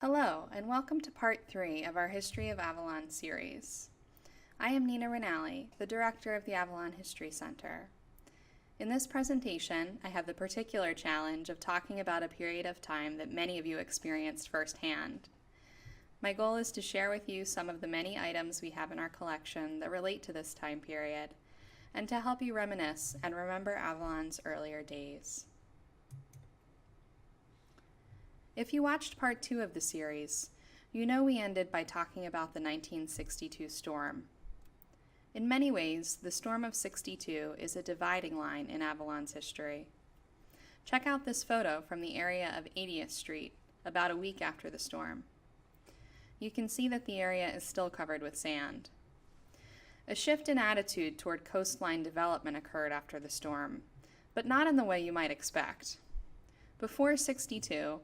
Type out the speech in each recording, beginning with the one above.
Hello, and welcome to Part 3 of our History of Avalon series. I am Nina Rinaldi, the Director of the Avalon History Center. In this presentation, I have the particular challenge of talking about a period of time that many of you experienced firsthand. My goal is to share with you some of the many items we have in our collection that relate to this time period, and to help you reminisce and remember Avalon's earlier days. If you watched part 2 of the series, you know we ended by talking about the 1962 storm. In many ways, the storm of '62 is a dividing line in Avalon's history. Check out this photo from the area of 80th Street, about a week after the storm. You can see that the area is still covered with sand. A shift in attitude toward coastline development occurred after the storm, but not in the way you might expect. Before '62,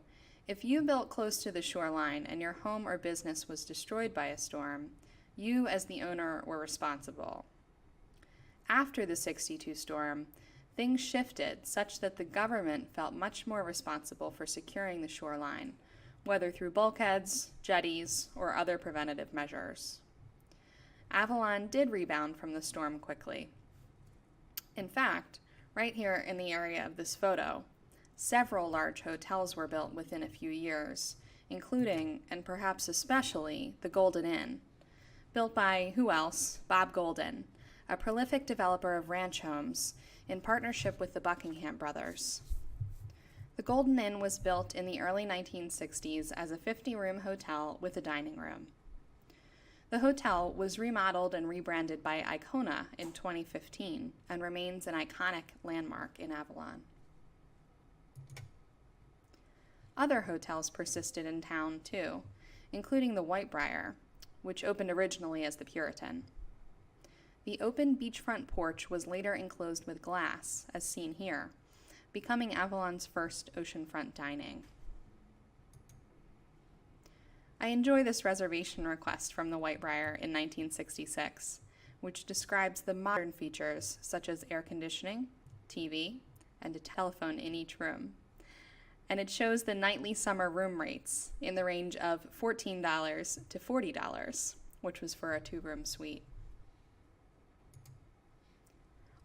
if you built close to the shoreline and your home or business was destroyed by a storm, you as the owner were responsible. After the '62 storm, things shifted such that the government felt much more responsible for securing the shoreline, whether through bulkheads, jetties, or other preventative measures. Avalon did rebound from the storm quickly. In fact, right here in the area of this photo, several large hotels were built within a few years, including, and perhaps especially, the Golden Inn, built by, who else, Bob Golden, a prolific developer of ranch homes, in partnership with the Buckingham brothers. The Golden Inn was built in the early 1960s as a 50-room hotel with a dining room. The hotel was remodeled and rebranded by Icona in 2015 and remains an iconic landmark in Avalon. Other hotels persisted in town, too, including the Briar, which opened originally as the Puritan. The open beachfront porch was later enclosed with glass, as seen here, becoming Avalon's first oceanfront dining. I enjoy this reservation request from the Briar in 1966, which describes the modern features such as air conditioning, TV, and a telephone in each room. And it shows the nightly summer room rates in the range of $14 to $40, which was for a 2-room suite.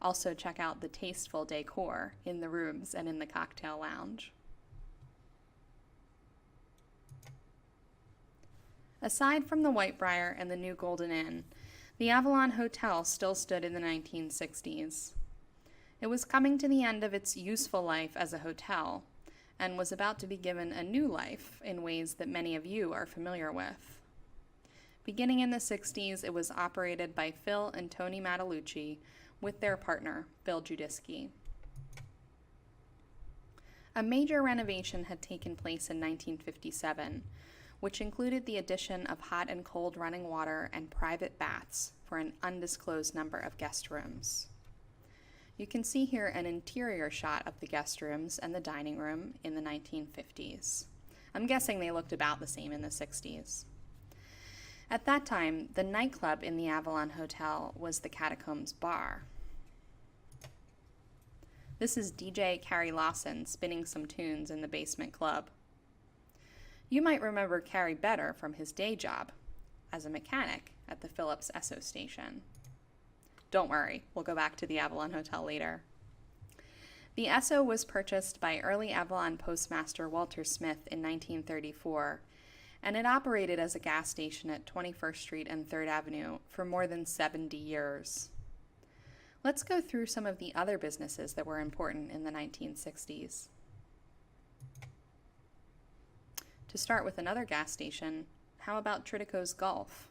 Also check out the tasteful decor in the rooms and in the cocktail lounge. Aside from the Briar and the new Golden Inn, the Avalon Hotel still stood in the 1960s. It was coming to the end of its useful life as a hotel, and was about to be given a new life in ways that many of you are familiar with. Beginning in the '60s, it was operated by Phil and Tony Mattalucci with their partner, Bill Judiski. A major renovation had taken place in 1957, which included the addition of hot and cold running water and private baths for an undisclosed number of guest rooms. You can see here an interior shot of the guest rooms and the dining room in the 1950s. I'm guessing they looked about the same in the '60s. At that time, the nightclub in the Avalon Hotel was the Catacombs Bar. This is DJ Carrie Lawson spinning some tunes in the basement club. You might remember Carrie better from his day job as a mechanic at the Phillips Esso station. Don't worry, we'll go back to the Avalon Hotel later. The Esso was purchased by early Avalon postmaster Walter Smith in 1934, and it operated as a gas station at 21st Street and 3rd Avenue for more than 70 years. Let's go through some of the other businesses that were important in the 1960s. To start with another gas station, how about Tridico's Golf?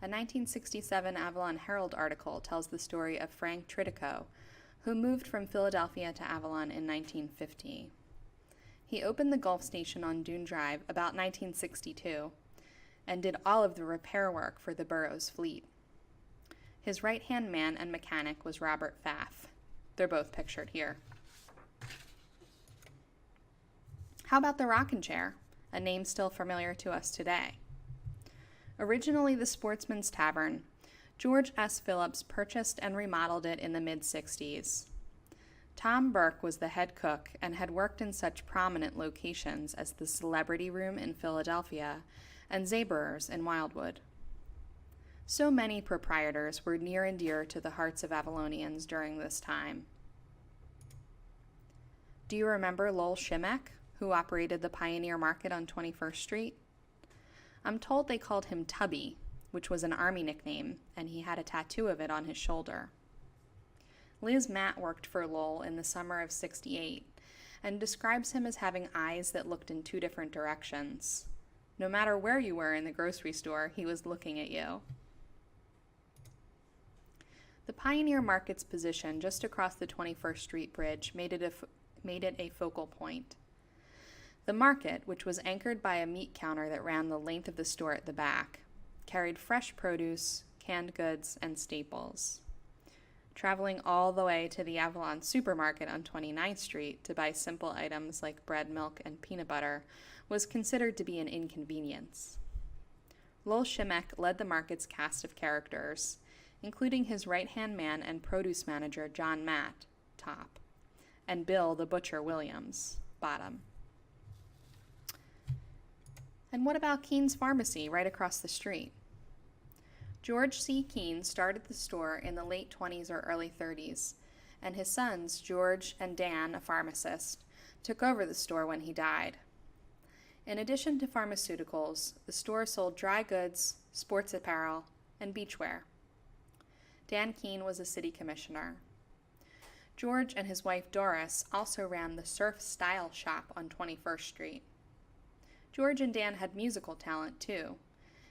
A 1967 Avalon Herald article tells the story of Frank Tridico, who moved from Philadelphia to Avalon in 1950. He opened the Gulf Station on Dune Drive about 1962 and did all of the repair work for the borough's fleet. His right-hand man and mechanic was Robert Pfaff. They're both pictured here. How about the Rockin' Chair, a name still familiar to us today? Originally the Sportsman's Tavern, George S. Phillips purchased and remodeled it in the mid-60s. Tom Burke was the head cook and had worked in such prominent locations as the Celebrity Room in Philadelphia and Zaberer's in Wildwood. So many proprietors were near and dear to the hearts of Avalonians during this time. Do you remember Lowell Shamak, who operated the Pioneer Market on 21st Street? I'm told they called him Tubby, which was an Army nickname, and he had a tattoo of it on his shoulder. Liz Matt worked for Lowell in the summer of '68 and describes him as having eyes that looked in two different directions. No matter where you were in the grocery store, he was looking at you. The Pioneer Market's position just across the 21st Street Bridge made it a focal point. The market, which was anchored by a meat counter that ran the length of the store at the back, carried fresh produce, canned goods, and staples. Traveling all the way to the Avalon supermarket on 29th Street to buy simple items like bread, milk, and peanut butter was considered to be an inconvenience. Lowell Shamak led the market's cast of characters, including his right-hand man and produce manager John Matt, top, and Bill the Butcher Williams, bottom. And what about Keynes Pharmacy right across the street? George C. Keynes started the store in the late 20s or early 30s, and his sons, George and Dan, a pharmacist, took over the store when he died. In addition to pharmaceuticals, the store sold dry goods, sports apparel, and beachwear. Dan Keene was a city commissioner. George and his wife Doris also ran the Surf Style Shop on 21st Street. George and Dan had musical talent, too.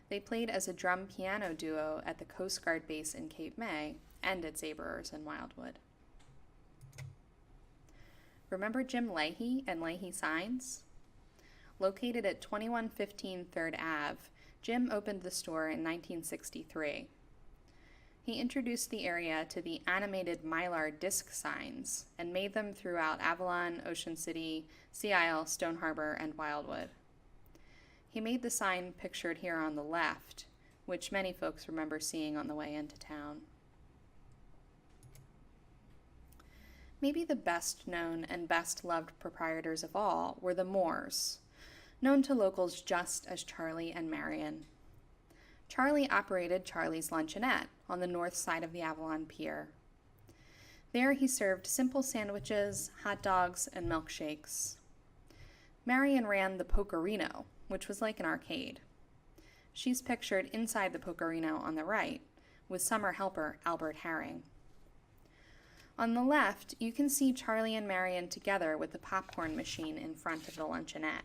They played as a drum-piano duo at the Coast Guard base in Cape May and at Zaberer's in Wildwood. Remember Jim Leahey and Leahey Signs? Located at 2115 3rd Ave, Jim opened the store in 1963. He introduced the area to the animated Mylar disc signs and made them throughout Avalon, Ocean City, Sea Isle, Stone Harbor, and Wildwood. He made the sign pictured here on the left, which many folks remember seeing on the way into town. Maybe the best known and best loved proprietors of all were the Moores, known to locals just as Charlie and Marion. Charlie operated Charlie's Luncheonette on the north side of the Avalon Pier. There he served simple sandwiches, hot dogs, and milkshakes. Marion ran the Pokerino, which was like an arcade. She's pictured inside the Pokerino on the right, with summer helper Albert Herring. On the left, you can see Charlie and Marion together with the popcorn machine in front of the luncheonette.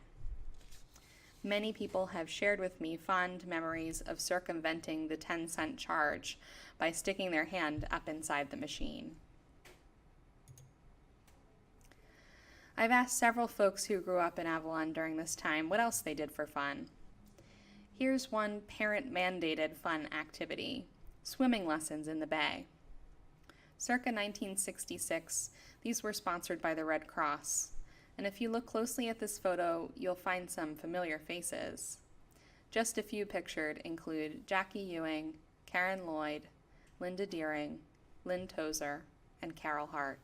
Many people have shared with me fond memories of circumventing the 10-cent charge by sticking their hand up inside the machine. I've asked several folks who grew up in Avalon during this time what else they did for fun. Here's one parent-mandated fun activity: swimming lessons in the bay. Circa 1966, these were sponsored by the Red Cross, and if you look closely at this photo, you'll find some familiar faces. Just a few pictured include Jackie Ewing, Karen Lloyd, Linda Deering, Lynn Tozer, and Carol Hart.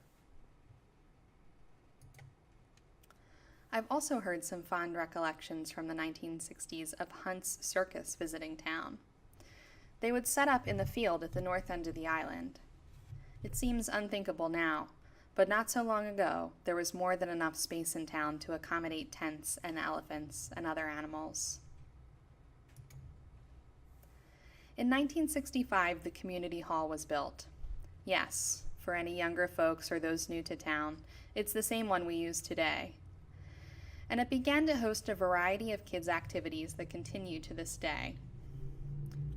I've also heard some fond recollections from the 1960s of Hunt's Circus visiting town. They would set up in the field at the north end of the island. It seems unthinkable now, but not so long ago, there was more than enough space in town to accommodate tents and elephants and other animals. In 1965, the community hall was built. Yes, for any younger folks or those new to town, it's the same one we use today. And it began to host a variety of kids' activities that continue to this day.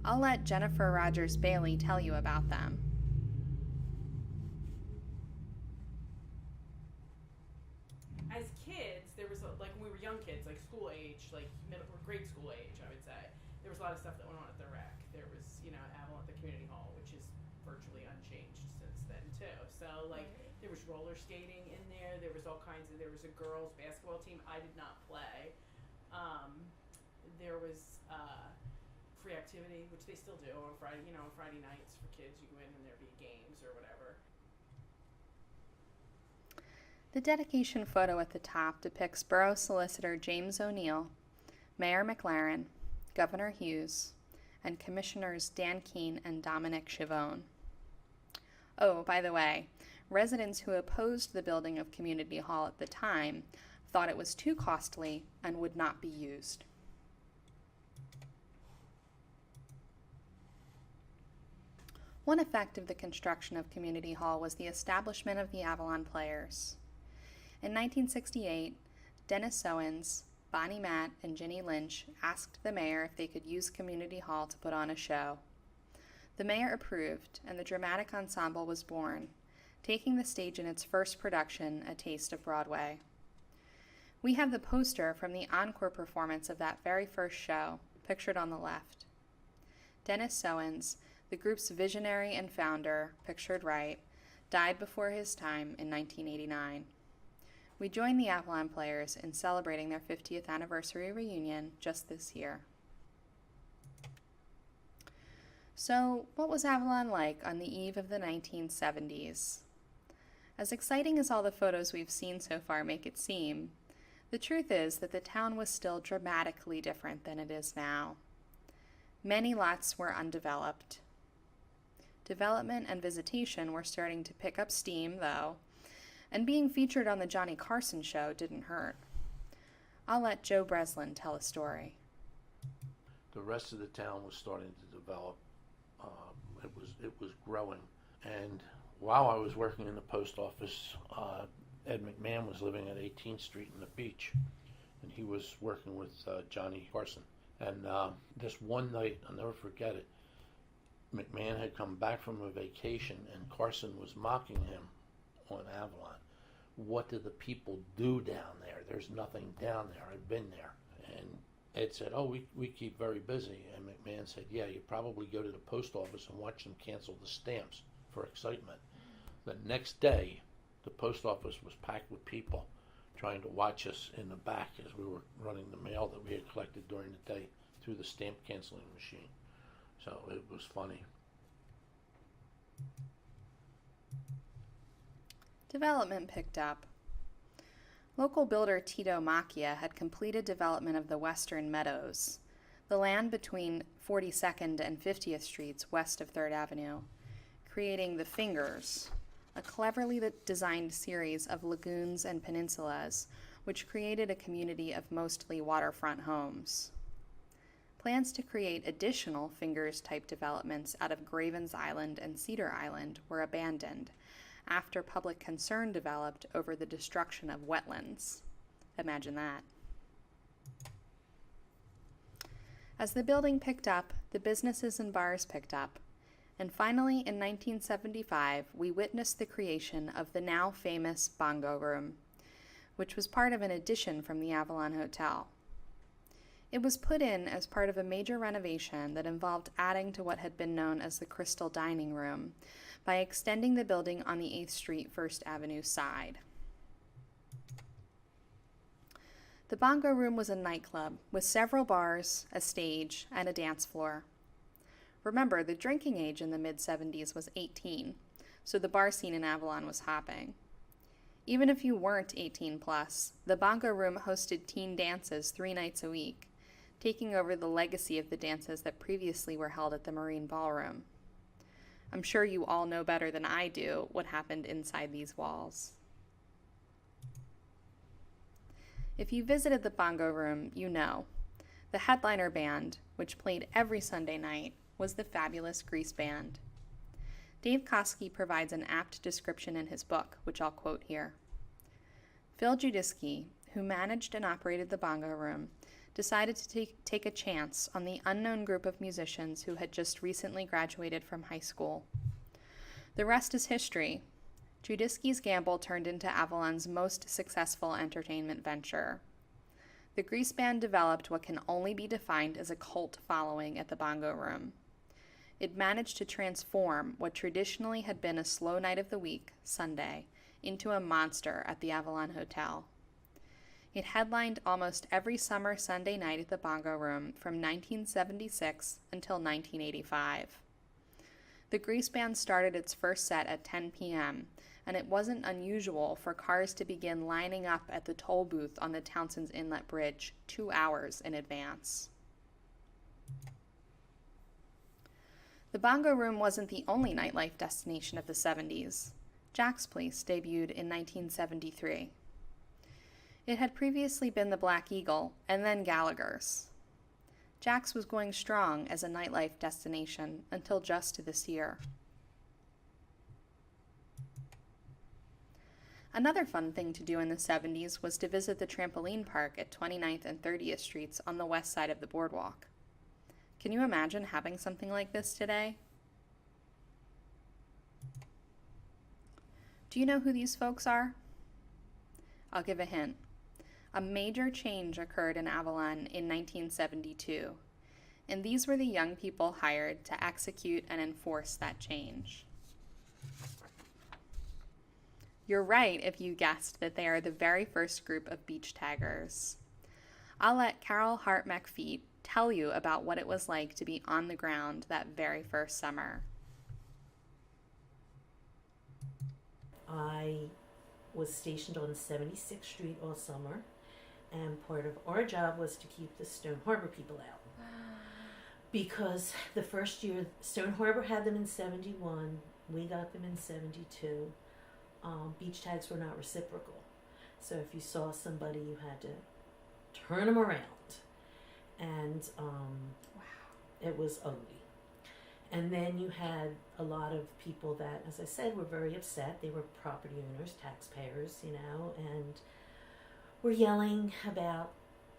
I'll let Jennifer Rogers Bailey tell you about them. As kids, there was, like when we were young kids, like school age, like middle or grade school age, I would say, there was a lot of stuff that went on at the rec. There was, Avalon at the community hall, which is virtually unchanged since then too. So like, there was roller skating in there. There was all kinds of. There was a girls' basketball team. I did not play. There was free activity, which they still do on Friday. On Friday nights for kids, you go in and there'd be games or whatever. The dedication photo at the top depicts Borough Solicitor James O'Neill, Mayor McLaren, Governor Hughes, and Commissioners Dan Keene and Dominic Chavone. Oh, by the way, residents who opposed the building of Community Hall at the time thought it was too costly and would not be used. One effect of the construction of Community Hall was the establishment of the Avalon Players. In 1968, Dennis Owens, Bonnie Matt, and Ginny Lynch asked the mayor if they could use Community Hall to put on a show. The mayor approved, and the dramatic ensemble was born, taking the stage in its first production, A Taste of Broadway. We have the poster from the encore performance of that very first show, pictured on the left. Dennis Owens, the group's visionary and founder, pictured right, died before his time in 1989. We joined the Avalon Players in celebrating their 50th anniversary reunion just this year. So, what was Avalon like on the eve of the 1970s? As exciting as all the photos we've seen so far make it seem, the truth is that the town was still dramatically different than it is now. Many lots were undeveloped. Development and visitation were starting to pick up steam, though, and being featured on the Johnny Carson show didn't hurt. I'll let Joe Breslin tell a story. The rest of the town was starting to develop. It was growing, and while I was working in the post office, Ed McMahon was living at 18th Street in the Beach, and he was working with Johnny Carson. And this one night, I'll never forget it, McMahon had come back from a vacation, and Carson was mocking him on Avalon. What do the people do down there? There's nothing down there. I've been there. And Ed said, oh, we keep very busy. And McMahon said, yeah, you probably go to the post office and watch them cancel the stamps for excitement. The next day, the post office was packed with people trying to watch us in the back as we were running the mail that we had collected during the day through the stamp canceling machine. So it was funny. Development picked up. Local builder Tito Macchia had completed development of the western Meadows, the land between 42nd and 50th Streets west of 3rd Avenue, creating the Fingers, a cleverly designed series of lagoons and peninsulas, which created a community of mostly waterfront homes. Plans to create additional Fingers-type developments out of Graven's Island and Cedar Island were abandoned after public concern developed over the destruction of wetlands. Imagine that. As the building picked up, the businesses and bars picked up, and finally in 1975 we witnessed the creation of the now famous Bongo Room, which was part of an addition from the Avalon Hotel. It was put in as part of a major renovation that involved adding to what had been known as the Crystal Dining Room by extending the building on the 8th Street 1st Avenue side. The Bongo Room was a nightclub with several bars, a stage, and a dance floor. Remember, the drinking age in the mid-70s was 18, so the bar scene in Avalon was hopping. Even if you weren't 18 plus, the Bongo Room hosted teen dances 3 nights a week, taking over the legacy of the dances that previously were held at the Marine Ballroom. I'm sure you all know better than I do what happened inside these walls. If you visited the Bongo Room, you know. The headliner band, which played every Sunday night, was the fabulous Grease Band. Dave Koski provides an apt description in his book, which I'll quote here. Phil Judiski, who managed and operated the Bongo Room, decided to take a chance on the unknown group of musicians who had just recently graduated from high school. The rest is history. Judiski's gamble turned into Avalon's most successful entertainment venture. The Grease Band developed what can only be defined as a cult following at the Bongo Room. It managed to transform what traditionally had been a slow night of the week, Sunday, into a monster at the Avalon Hotel. It headlined almost every summer Sunday night at the Bongo Room from 1976 until 1985. The Grease Band started its first set at 10 p.m., and it wasn't unusual for cars to begin lining up at the toll booth on the Townsend's Inlet Bridge 2 hours in advance. The Bongo Room wasn't the only nightlife destination of the 70s. Jack's Place debuted in 1973. It had previously been the Black Eagle and then Gallagher's. Jack's was going strong as a nightlife destination until just this year. Another fun thing to do in the 70s was to visit the Trampoline Park at 29th and 30th Streets on the west side of the boardwalk. Can you imagine having something like this today? Do you know who these folks are? I'll give a hint. A major change occurred in Avalon in 1972, and these were the young people hired to execute and enforce that change. You're right if you guessed that they are the very first group of beach taggers. I'll let Carol Hart McFeet tell you about what it was like to be on the ground that very first summer. I was stationed on 76th Street all summer, and part of our job was to keep the Stone Harbor people out. Because the first year, Stone Harbor had them in 71, we got them in 72. Beach tags were not reciprocal. So if you saw somebody, you had to turn them around. And it was ugly. And then you had a lot of people that, as I said, were very upset. They were property owners, taxpayers, and were yelling about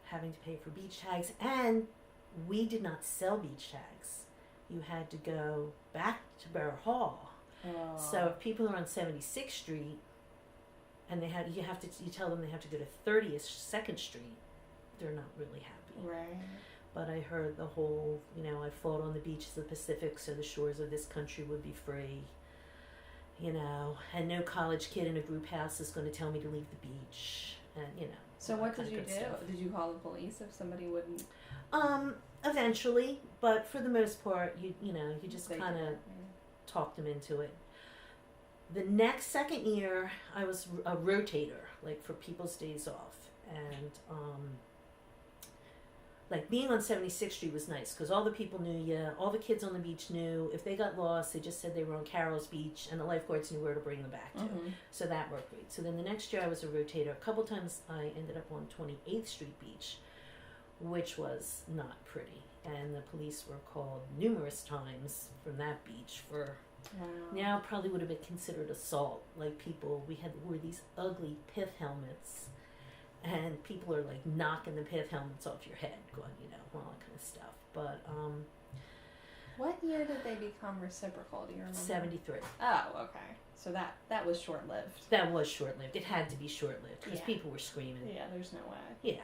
having to pay for beach tags. And we did not sell beach tags. You had to go back to Borough Hall. Oh. So if people are on 76th Street and you tell them they have to go to 32nd Street, they're not really happy. Right. But I heard the whole, I fought on the beaches of the Pacific so the shores of this country would be free, and no college kid in a group house is going to tell me to leave the beach, and, So what did you do? Stuff. Did you call the police if somebody wouldn't? Eventually, but for the most part, you just kind of talk them into it. The second year, I was a rotator, like for people's days off, and like being on 76th Street was nice because all the people knew you, all the kids on the beach knew. If they got lost, they just said they were on Carroll's Beach, and the lifeguards knew where to bring them back to. Mm-hmm. So that worked great. So then the next year, I was a rotator. A couple times, I ended up on 28th Street Beach, which was not pretty, and the police were called numerous times from that beach for. Wow. Now probably would have been considered assault. Like we wore these ugly pith helmets, and people are like knocking the pith helmets off your head, going, all that kind of stuff. But what year did they become reciprocal? Do you remember? 73. Oh, okay. So that was short-lived. That was short-lived. It had to be short-lived because people were screaming. Yeah, there's no way. Yeah.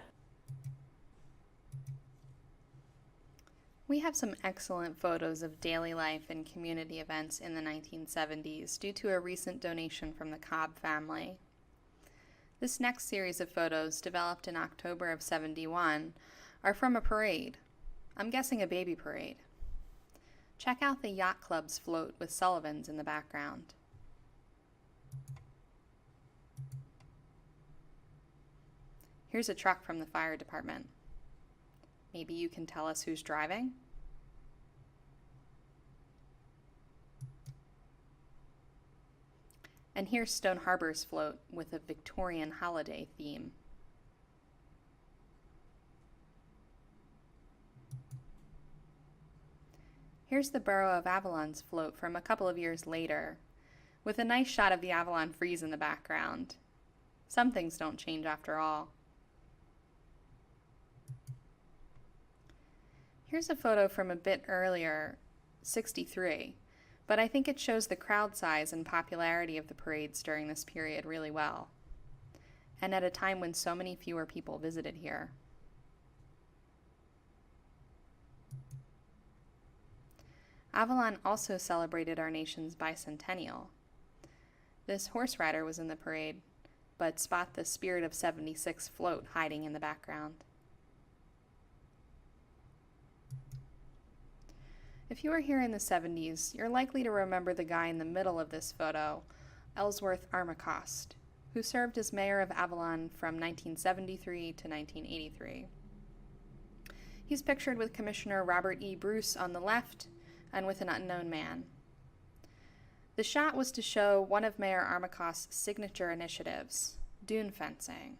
We have some excellent photos of daily life and community events in the 1970s due to a recent donation from the Cobb family. This next series of photos, developed in October of 71, are from a parade. I'm guessing a baby parade. Check out the Yacht Club's float with Sullivan's in the background. Here's a truck from the fire department. Maybe you can tell us who's driving? And here's Stone Harbor's float with a Victorian holiday theme. Here's the Borough of Avalon's float from a couple of years later, with a nice shot of the Avalon Freeze in the background. Some things don't change after all. Here's a photo from a bit earlier, 63, but I think it shows the crowd size and popularity of the parades during this period really well, and at a time when so many fewer people visited here. Avalon also celebrated our nation's bicentennial. This horse rider was in the parade, but spot the Spirit of 76 float hiding in the background. If you were here in the 70s, you're likely to remember the guy in the middle of this photo, Ellsworth Armacost, who served as mayor of Avalon from 1973 to 1983. He's pictured with Commissioner Robert E. Bruce on the left and with an unknown man. The shot was to show one of Mayor Armacost's signature initiatives, Dune Fencing.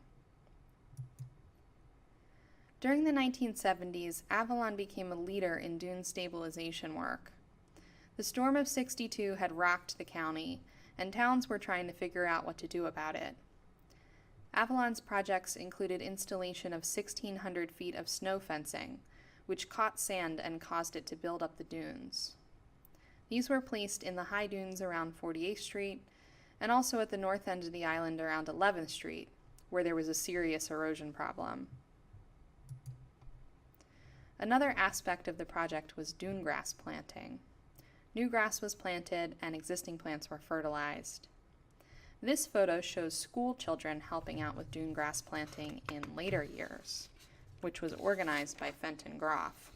During the 1970s, Avalon became a leader in dune stabilization work. The storm of '62 had rocked the county, and towns were trying to figure out what to do about it. Avalon's projects included installation of 1,600 feet of snow fencing, which caught sand and caused it to build up the dunes. These were placed in the high dunes around 48th Street, and also at the north end of the island around 11th Street, where there was a serious erosion problem. Another aspect of the project was dune grass planting. New grass was planted and existing plants were fertilized. This photo shows school children helping out with dune grass planting in later years, which was organized by Fenton Groff.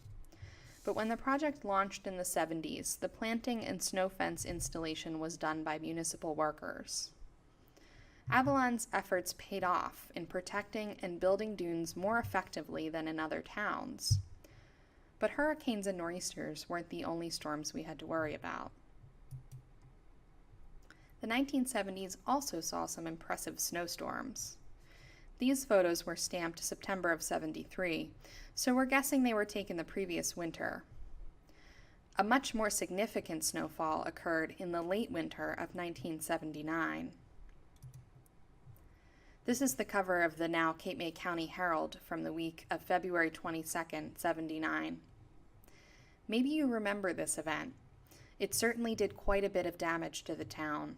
But when the project launched in the 70s, the planting and snow fence installation was done by municipal workers. Avalon's efforts paid off in protecting and building dunes more effectively than in other towns. But hurricanes and nor'easters weren't the only storms we had to worry about. The 1970s also saw some impressive snowstorms. These photos were stamped September of '73, so we're guessing they were taken the previous winter. A much more significant snowfall occurred in the late winter of 1979. This is the cover of the now Cape May County Herald from the week of February 22nd, '79. Maybe you remember this event. It certainly did quite a bit of damage to the town.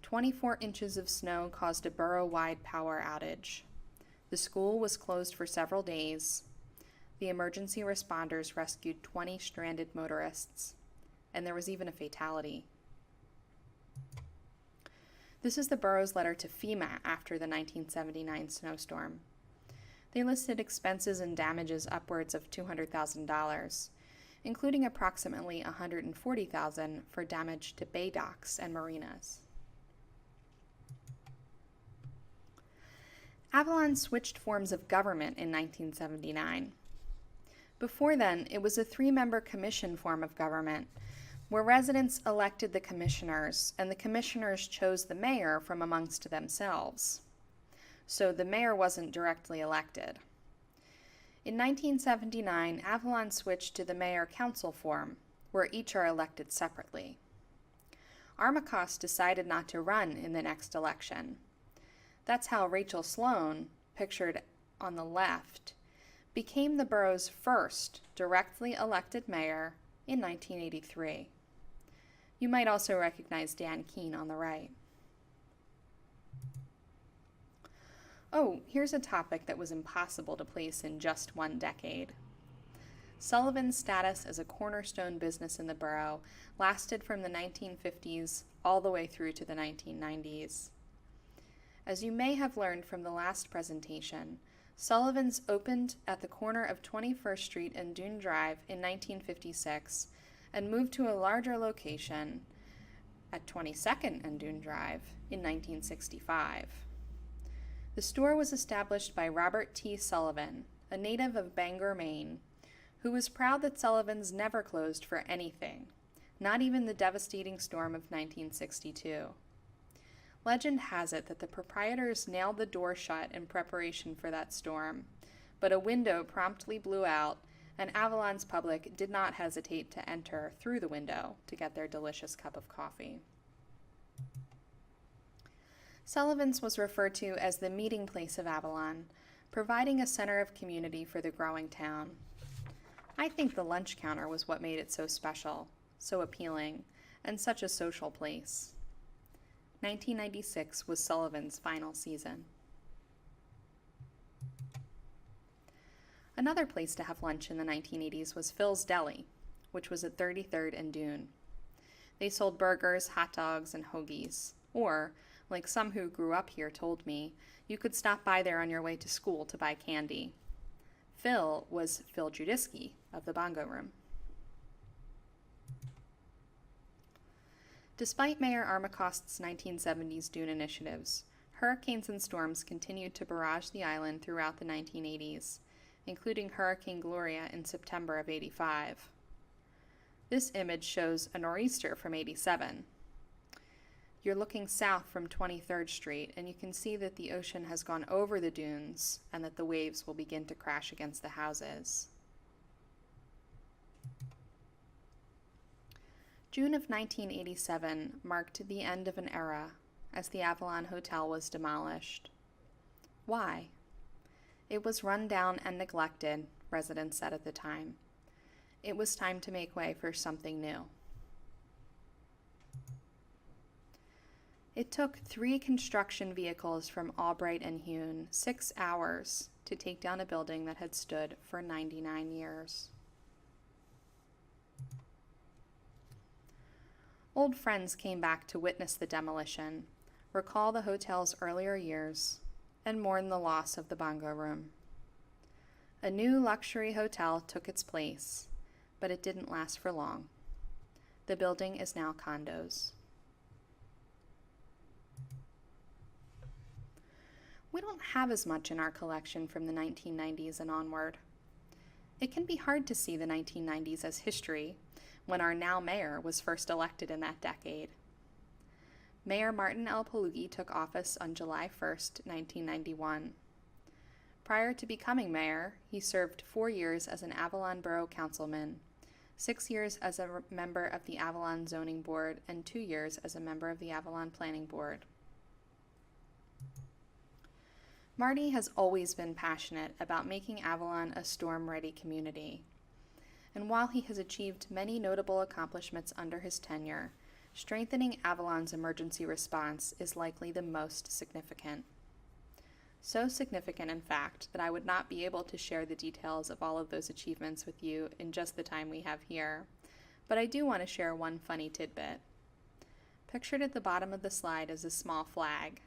24 inches of snow caused a borough-wide power outage. The school was closed for several days. The emergency responders rescued 20 stranded motorists, and there was even a fatality. This is the borough's letter to FEMA after the 1979 snowstorm. They listed expenses and damages upwards of $200,000, including approximately $140,000 for damage to bay docks and marinas. Avalon switched forms of government in 1979. Before then, it was a 3-member commission form of government, where residents elected the commissioners, and the commissioners chose the mayor from amongst themselves. So the mayor wasn't directly elected. In 1979, Avalon switched to the mayor-council form, where each are elected separately. Armacost decided not to run in the next election. That's how Rachel Sloan, pictured on the left, became the borough's first directly elected mayor in 1983. You might also recognize Dan Keene on the right. Oh, here's a topic that was impossible to place in just one decade. Sullivan's status as a cornerstone business in the borough lasted from the 1950s all the way through to the 1990s. As you may have learned from the last presentation, Sullivan's opened at the corner of 21st Street and Dune Drive in 1956 and moved to a larger location at 22nd and Dune Drive in 1965. The store was established by Robert T. Sullivan, a native of Bangor, Maine, who was proud that Sullivan's never closed for anything, not even the devastating storm of 1962. Legend has it that the proprietors nailed the door shut in preparation for that storm, but a window promptly blew out, and Avalon's public did not hesitate to enter through the window to get their delicious cup of coffee. Sullivan's was referred to as the meeting place of Avalon, providing a center of community for the growing town. I think the lunch counter was what made it so special, so appealing, and such a social place. 1996 was Sullivan's final season. Another place to have lunch in the 1980s was Phil's Deli, which was at 33rd and Dune. They sold burgers, hot dogs, and hoagies, or, like some who grew up here told me, you could stop by there on your way to school to buy candy. Phil was Phil Judiski of the Bongo Room. Despite Mayor Armacost's 1970s dune initiatives, hurricanes and storms continued to barrage the island throughout the 1980s, including Hurricane Gloria in September of '85. This image shows a nor'easter from '87. You're looking south from 23rd Street, and you can see that the ocean has gone over the dunes and that the waves will begin to crash against the houses. June of 1987 marked the end of an era as the Avalon Hotel was demolished. Why? It was run down and neglected, residents said at the time. It was time to make way for something new. It took 3 construction vehicles from Albright and Hune 6 hours to take down a building that had stood for 99 years. Old friends came back to witness the demolition, recall the hotel's earlier years, and mourn the loss of the Bongo Room. A new luxury hotel took its place, but it didn't last for long. The building is now condos. We don't have as much in our collection from the 1990s and onward. It can be hard to see the 1990s as history when our now mayor was first elected in that decade. Mayor Martin L. Palugi took office on July 1st, 1991. Prior to becoming mayor, he served 4 years as an Avalon Borough Councilman, 6 years as a member of the Avalon Zoning Board, and 2 years as a member of the Avalon Planning Board. Marty has always been passionate about making Avalon a storm-ready community. And while he has achieved many notable accomplishments under his tenure, strengthening Avalon's emergency response is likely the most significant. So significant, in fact, that I would not be able to share the details of all of those achievements with you in just the time we have here, but I do want to share one funny tidbit. Pictured at the bottom of the slide is a small flag.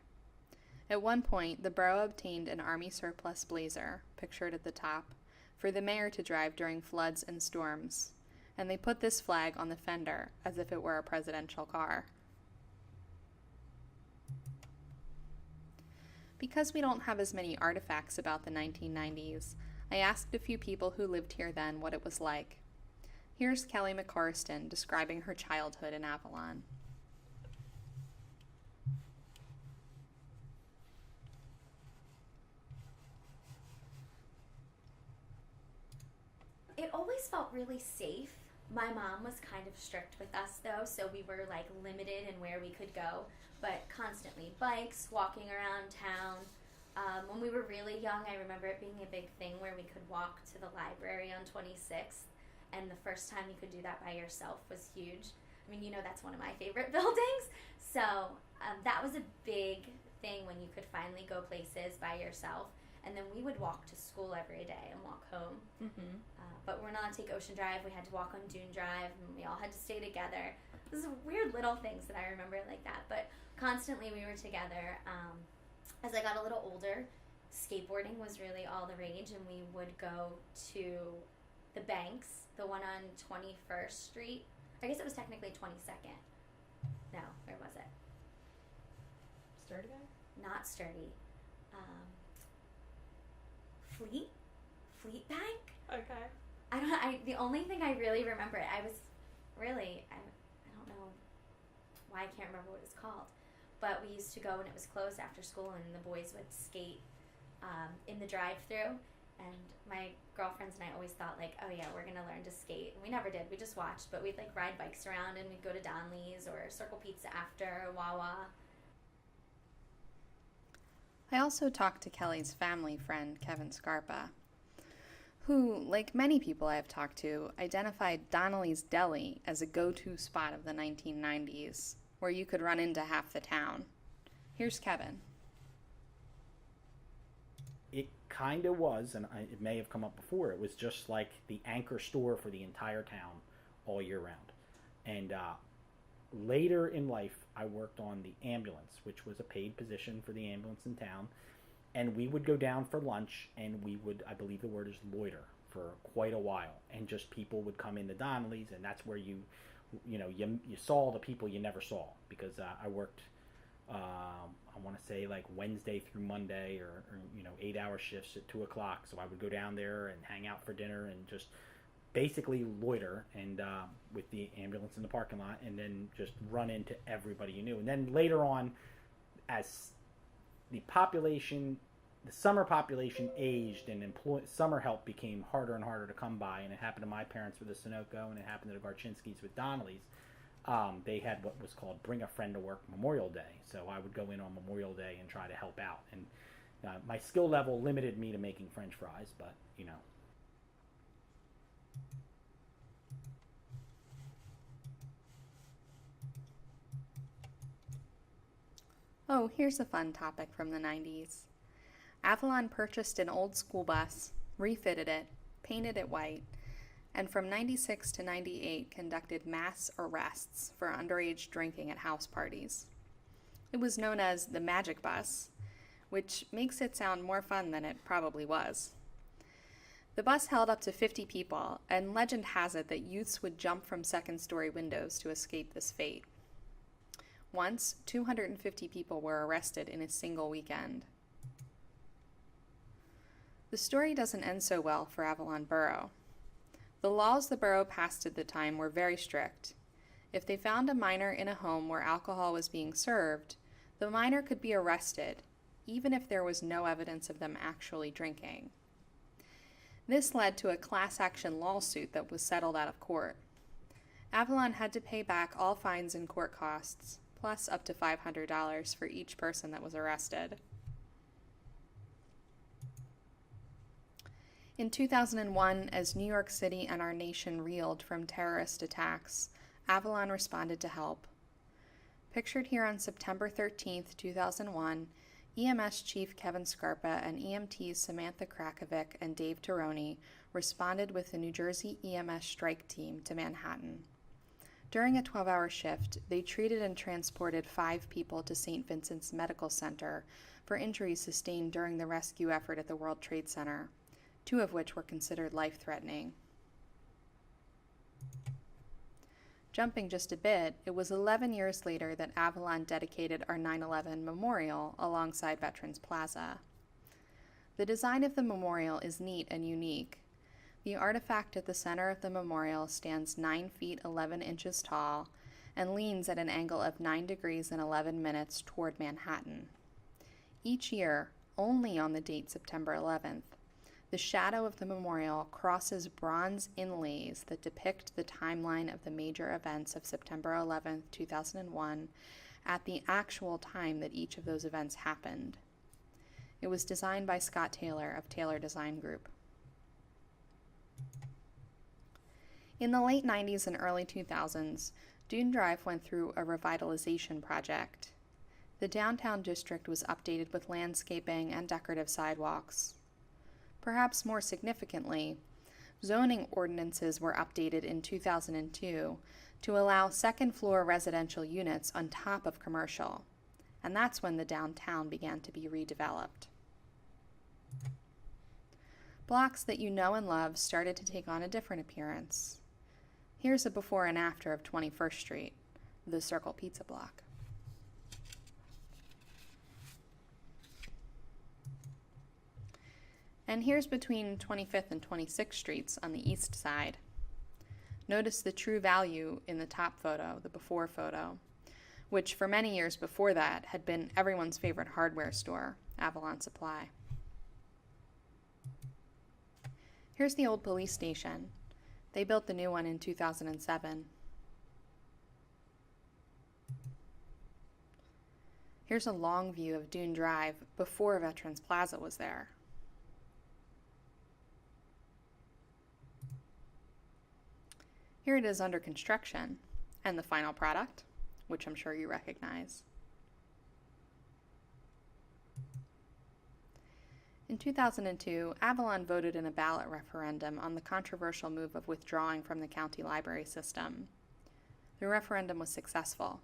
At one point, the borough obtained an Army surplus Blazer, pictured at the top, for the mayor to drive during floods and storms, and they put this flag on the fender as if it were a presidential car. Because we don't have as many artifacts about the 1990s, I asked a few people who lived here then what it was like. Here's Kelly McCorriston describing her childhood in Avalon. It always felt really safe. My mom was kind of strict with us though, so we were like limited in where we could go, but constantly bikes, walking around town. When we were really young, I remember it being a big thing where we could walk to the library on 26th, and the first time you could do that by yourself was huge. I mean, you know, that's one of my favorite buildings, so that was a big thing when you could finally go places by yourself. And then we would walk to school every day and walk home. Mm-hmm. But we're not take Ocean Drive. We had to walk on Dune Drive, and we all had to stay together. This is weird little things that I remember like that. But constantly we were together. As I got a little older, skateboarding was really all the rage, and we would go to the Banks, the one on 21st Street. I guess it was technically 22nd. No, where was it? Sturdy guy? Not Sturdy. Fleet Bank? Okay. The only thing I really remember, I don't know why I can't remember what it's called, but we used to go when it was closed after school, and the boys would skate in the drive-thru, and my girlfriends and I always thought like, oh yeah, we're gonna learn to skate. And we never did. We just watched, but we'd like ride bikes around, and we'd go to Donley's or Circle Pizza after, Wawa. I also talked to Kelly's family friend, Kevin Scarpa, who, like many people I have talked to, identified Donnelly's Deli as a go-to spot of the 1990s, where you could run into half the town. Here's Kevin. It kind of was, and it may have come up before, it was just like the anchor store for the entire town all year round. And later in life, I worked on the ambulance, which was a paid position for the ambulance in town. And we would go down for lunch, and we would, I believe the word is loiter, for quite a while. And just people would come into Donnelly's, and that's where you you saw the people you never saw, because I worked, I want to say like Wednesday through Monday, or 8-hour shifts at 2 o'clock. So I would go down there and hang out for dinner and just basically loiter and with the ambulance in the parking lot, and then just run into everybody you knew. And then later on, as the summer population aged and summer help became harder and harder to come by, and it happened to my parents with the Sunoco, and it happened to the Garchinskis with Donnelly's. They had what was called Bring a Friend to Work Memorial Day. So I would go in on Memorial Day and try to help out. And my skill level limited me to making French fries, but Oh, here's a fun topic from the 90s. Avalon purchased an old school bus, refitted it, painted it white, and from 96 to 98 conducted mass arrests for underage drinking at house parties. It was known as the Magic Bus, which makes it sound more fun than it probably was. The bus held up to 50 people, and legend has it that youths would jump from second-story windows to escape this fate. Once, 250 people were arrested in a single weekend. The story doesn't end so well for Avalon Borough. The laws the borough passed at the time were very strict. If they found a minor in a home where alcohol was being served, the minor could be arrested, even if there was no evidence of them actually drinking. This led to a class action lawsuit that was settled out of court. Avalon had to pay back all fines and court costs, plus up to $500 for each person that was arrested. In 2001, as New York City and our nation reeled from terrorist attacks, Avalon responded to help. Pictured here on September 13, 2001, EMS Chief Kevin Scarpa and EMTs Samantha Krakovic and Dave Taroni responded with the New Jersey EMS strike team to Manhattan. During a 12-hour shift, they treated and transported 5 people to St. Vincent's Medical Center for injuries sustained during the rescue effort at the World Trade Center, 2 of which were considered life-threatening. Jumping just a bit, it was 11 years later that Avalon dedicated our 9/11 memorial alongside Veterans Plaza. The design of the memorial is neat and unique. The artifact at the center of the memorial stands 9 feet 11 inches tall and leans at an angle of 9 degrees and 11 minutes toward Manhattan. Each year, only on the date September 11th, the shadow of the memorial crosses bronze inlays that depict the timeline of the major events of September 11, 2001, at the actual time that each of those events happened. It was designed by Scott Taylor of Taylor Design Group. In the late 90s and early 2000s, Dune Drive went through a revitalization project. The downtown district was updated with landscaping and decorative sidewalks. Perhaps more significantly, zoning ordinances were updated in 2002 to allow second-floor residential units on top of commercial, and that's when the downtown began to be redeveloped. Blocks that you know and love started to take on a different appearance. Here's a before and after of 21st Street, the Circle Pizza block. And here's between 25th and 26th Streets on the east side. Notice the true value in the top photo, the before photo, which for many years before that had been everyone's favorite hardware store, Avalon Supply. Here's the old police station. They built the new one in 2007. Here's a long view of Dune Drive before Veterans Plaza was there. Here it is under construction, and the final product, which I'm sure you recognize. In 2002, Avalon voted in a ballot referendum on the controversial move of withdrawing from the county library system. The referendum was successful.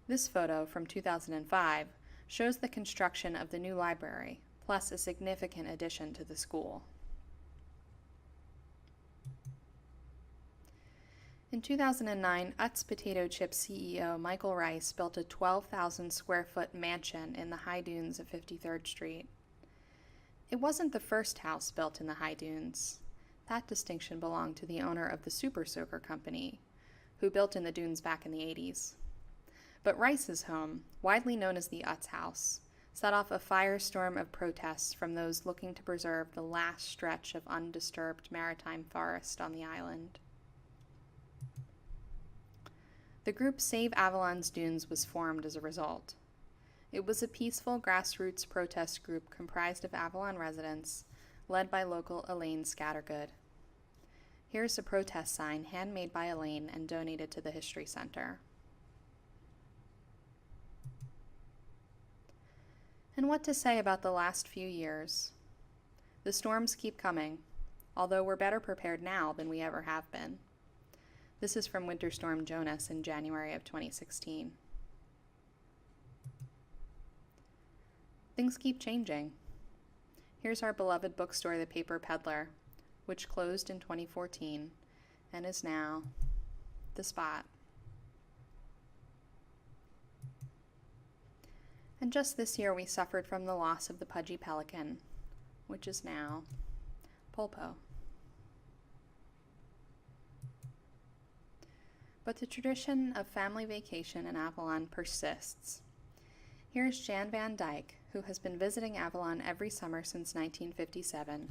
This photo from 2005 shows the construction of the new library, plus a significant addition to the school. In In 2009, Utz Potato Chip CEO Michael Rice built a 12,000 square foot mansion in the high dunes of 53rd Street. It wasn't the first house built in the high dunes. That distinction belonged to the owner of the Super Soaker Company, who built in the dunes back in the 80s. But Rice's home, widely known as the Utz House, set off a firestorm of protests from those looking to preserve the last stretch of undisturbed maritime forest on the island. The group Save Avalon's Dunes was formed as a result. It was a peaceful grassroots protest group comprised of Avalon residents, led by local Elaine Scattergood. Here's a protest sign handmade by Elaine and donated to the History Center. And what to say about the last few years? The storms keep coming, although we're better prepared now than we ever have been. This is from Winter Storm Jonas in January of 2016. Things keep changing. Here's our beloved bookstore, The Paper Peddler, which closed in 2014 and is now The Spot. And just this year we suffered from the loss of the Pudgy Pelican, which is now Polpo. But the tradition of family vacation in Avalon persists. Here's Jan Van Dyke, who has been visiting Avalon every summer since 1957,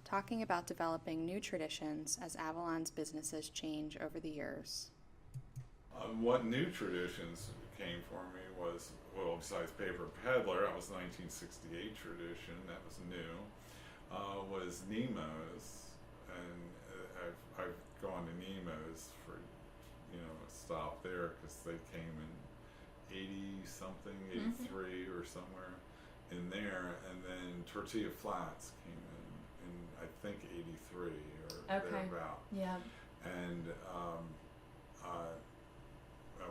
talking about developing new traditions as Avalon's businesses change over the years. What new traditions came for me was, well, besides Paper Peddler, that was the 1968 tradition, that was new, was Nemo's, and I've gone to Nemo's for, stop there because they came in 80-something, 83 or somewhere in there, and then Tortilla Flats came in I think 83 or thereabout. Yeah. And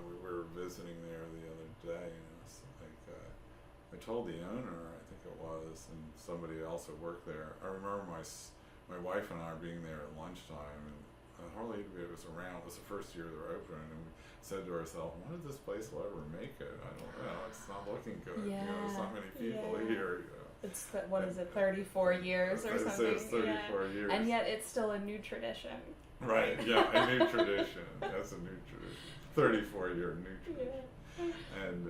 we were visiting there the other day, and it's like I told the owner, I think it was, and somebody else that worked there. I remember my wife and I being there at lunchtime, and hardly anybody was around. It was the first year they were open, and we said to ourselves, "When did this place will ever make it? I don't know. It's not looking good. There's not many people here." It's what is it, 34 years or something? It's 34 years, and yet it's still a new tradition. Right? Yeah, a new tradition. That's a new tradition. 34-year new tradition, and.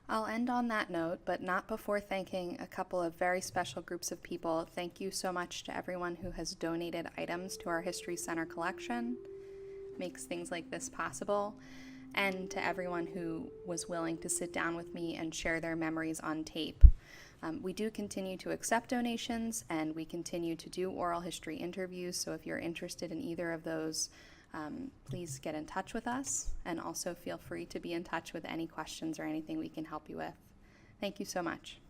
I'll end on that note, but not before thanking a couple of very special groups of people. Thank you so much to everyone who has donated items to our History Center collection, makes things like this possible, and to everyone who was willing to sit down with me and share their memories on tape. We do continue to accept donations, and we continue to do oral history interviews, so if you're interested in either of those, please get in touch with us, and also feel free to be in touch with any questions or anything we can help you with. Thank you so much.